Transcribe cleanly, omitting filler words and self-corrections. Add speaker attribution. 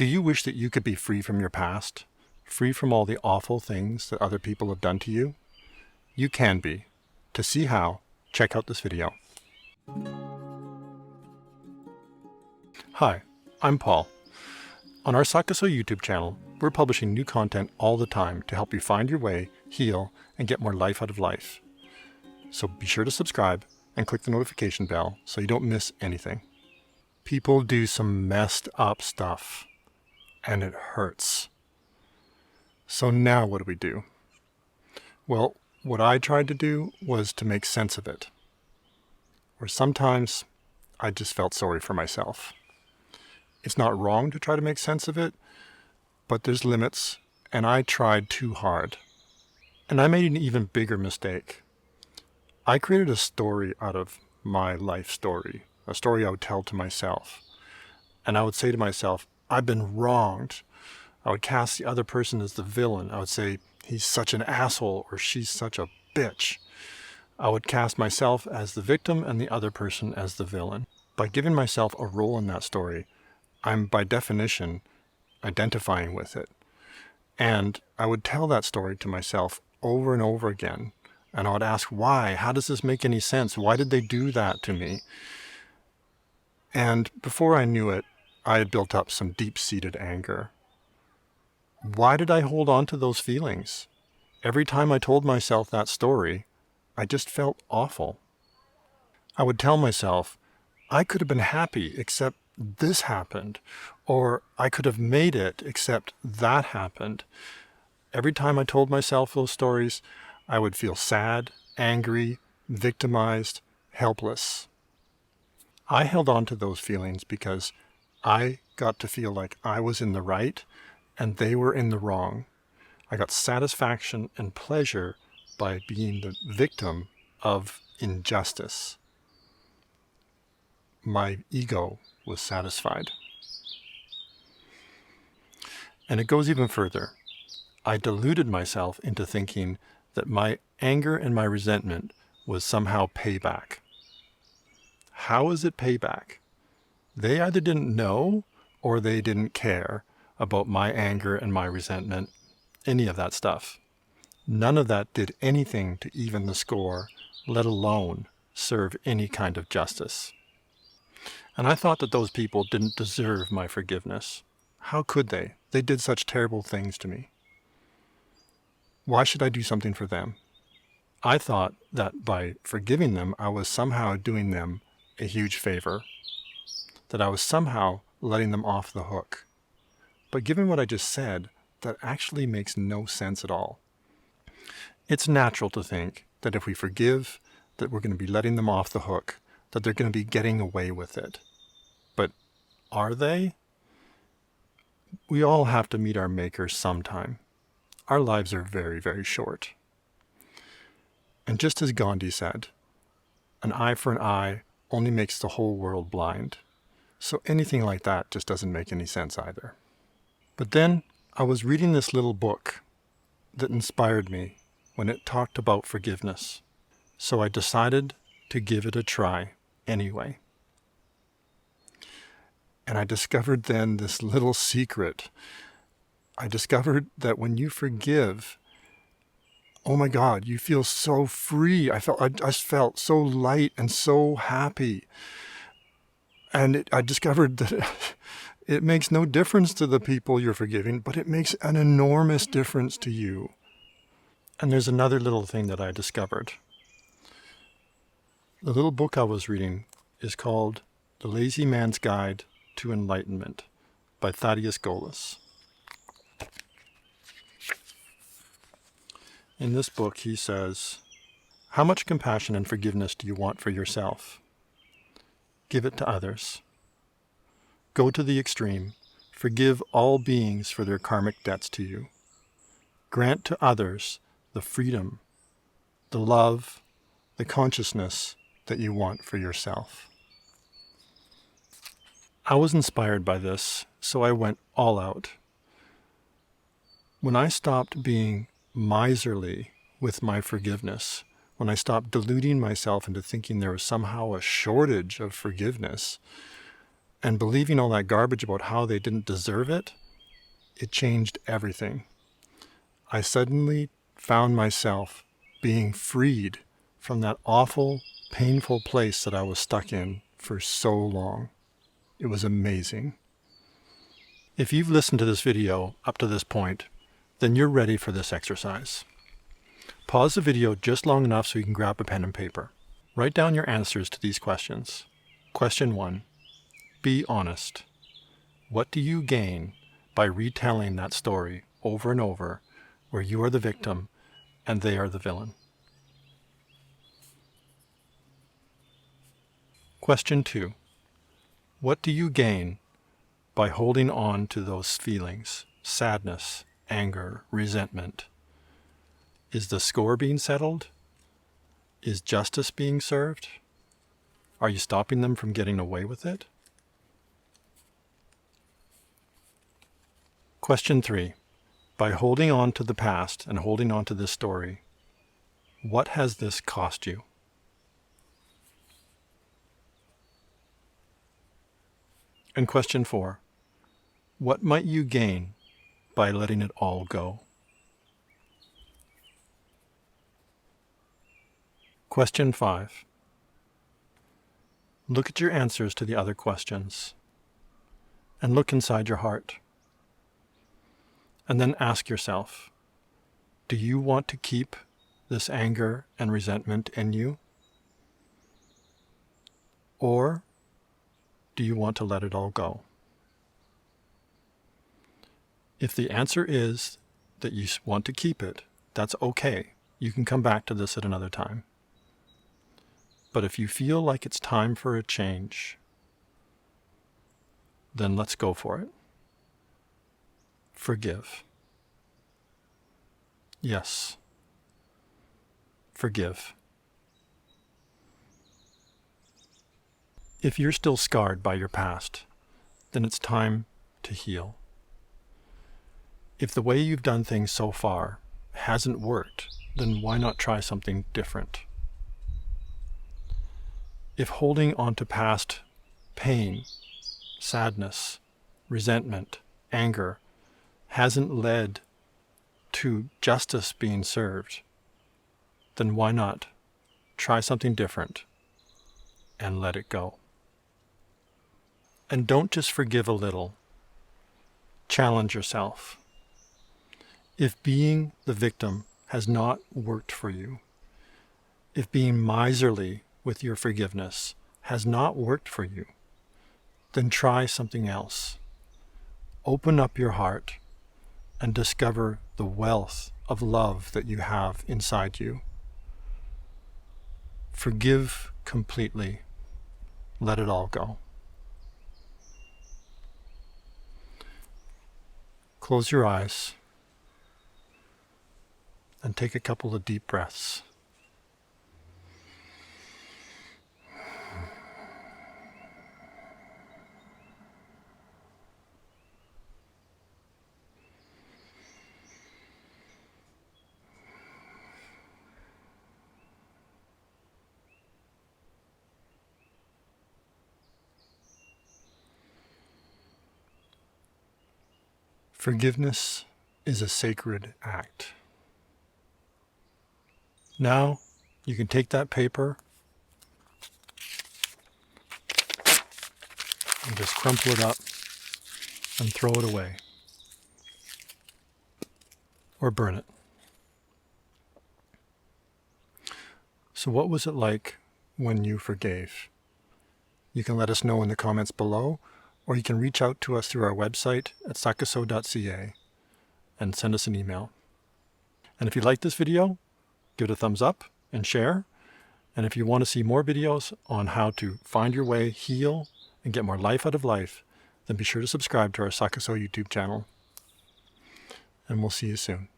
Speaker 1: Do you wish that you could be free from your past? Free from all the awful things that other people have done to you? You can be. To see how, check out this video. Hi, I'm Paul. On our PSYCH-K YouTube channel, we're publishing new content all the time to help you find your way, heal, and get more life out of life. So be sure to subscribe and click the notification bell so you don't miss anything. People do some messed up stuff, and it hurts. So now what do? Well, what I tried to do was to make sense of it. Or sometimes I just felt sorry for myself. It's not wrong to try to make sense of it, but there's limits, and I tried too hard. And I made an even bigger mistake. I created a story out of my life story, a story I would tell to myself. And I would say to myself, I've been wronged. I would cast the other person as the villain. I would say, he's such an asshole, or she's such a bitch. I would cast myself as the victim and the other person as the villain. By giving myself a role in that story, I'm by definition identifying with it. And I would tell that story to myself over and over again. And I would ask, why? How does this make any sense? Why did they do that to me? And before I knew it, I had built up some deep-seated anger. Why did I hold on to those feelings? Every time I told myself that story, I just felt awful. I would tell myself, I could have been happy except this happened, or I could have made it except that happened. Every time I told myself those stories, I would feel sad, angry, victimized, helpless. I held on to those feelings because I got to feel like I was in the right and they were in the wrong. I got satisfaction and pleasure by being the victim of injustice. My ego was satisfied. And it goes even further. I deluded myself into thinking that my anger and my resentment was somehow payback. How is it payback? They either didn't know or they didn't care about my anger and my resentment, any of that stuff. None of that did anything to even the score, let alone serve any kind of justice. And I thought that those people didn't deserve my forgiveness. How could they? They did such terrible things to me. Why should I do something for them? I thought that by forgiving them, I was somehow doing them a huge favor, that I was somehow letting them off the hook. But given what I just said, that actually makes no sense at all. It's natural to think that if we forgive, that we're going to be letting them off the hook, that they're going to be getting away with it. But are they? We all have to meet our Maker sometime. Our lives are very, very short. And just as Gandhi said, an eye for an eye only makes the whole world blind. So anything like that just doesn't make any sense either. But then I was reading this little book that inspired me when it talked about forgiveness. So I decided to give it a try anyway. And I discovered then this little secret. I discovered that when you forgive, oh my God, you feel so free. I just felt so light and so happy. And I discovered that it makes no difference to the people you're forgiving, but it makes an enormous difference to you. And there's another little thing that I discovered. The little book I was reading is called The Lazy Man's Guide to Enlightenment by Thaddeus Golas. In this book, he says, how much compassion and forgiveness do you want for yourself? Give it to others. Go to the extreme. Forgive all beings for their karmic debts to you. Grant to others the freedom, the love, the consciousness that you want for yourself. I was inspired by this, so I went all out. When I stopped being miserly with my forgiveness, when I stopped deluding myself into thinking there was somehow a shortage of forgiveness, and believing all that garbage about how they didn't deserve it, it changed everything. I suddenly found myself being freed from that awful, painful place that I was stuck in for so long. It was amazing. If you've listened to this video up to this point, then you're ready for this exercise. Pause the video just long enough so you can grab a pen and paper. Write down your answers to these questions. Question 1. Be honest. What do you gain by retelling that story over and over where you are the victim and they are the villain? Question 2. What do you gain by holding on to those feelings? Sadness, anger, resentment. Is the score being settled? Is justice being served? Are you stopping them from getting away with it? Question 3. By holding on to the past and holding on to this story, what has this cost you? And question 4. What might you gain by letting it all go? Question 5. Look at your answers to the other questions and look inside your heart. And then ask yourself, do you want to keep this anger and resentment in you? Or do you want to let it all go? If the answer is that you want to keep it, that's okay. You can come back to this at another time. But if you feel like it's time for a change, then let's go for it. Forgive. Yes. Forgive. If you're still scarred by your past, then it's time to heal. If the way you've done things so far hasn't worked, then why not try something different? If holding on to past pain, sadness, resentment, anger hasn't led to justice being served, then why not try something different and let it go? And don't just forgive a little. Challenge yourself. If being the victim has not worked for you, if being miserly with your forgiveness has not worked for you, then try something else. Open up your heart and discover the wealth of love that you have inside you. Forgive completely. Let it all go. Close your eyes and take a couple of deep breaths. Forgiveness is a sacred act. Now, you can take that paper and just crumple it up and throw it away. Or burn it. So what was it like when you forgave? You can let us know in the comments below, or you can reach out to us through our website at psychoso.ca and send us an email. And if you like this video, give it a thumbs up and share. And if you want to see more videos on how to find your way, heal, and get more life out of life, then be sure to subscribe to our Psychoso YouTube channel. And we'll see you soon.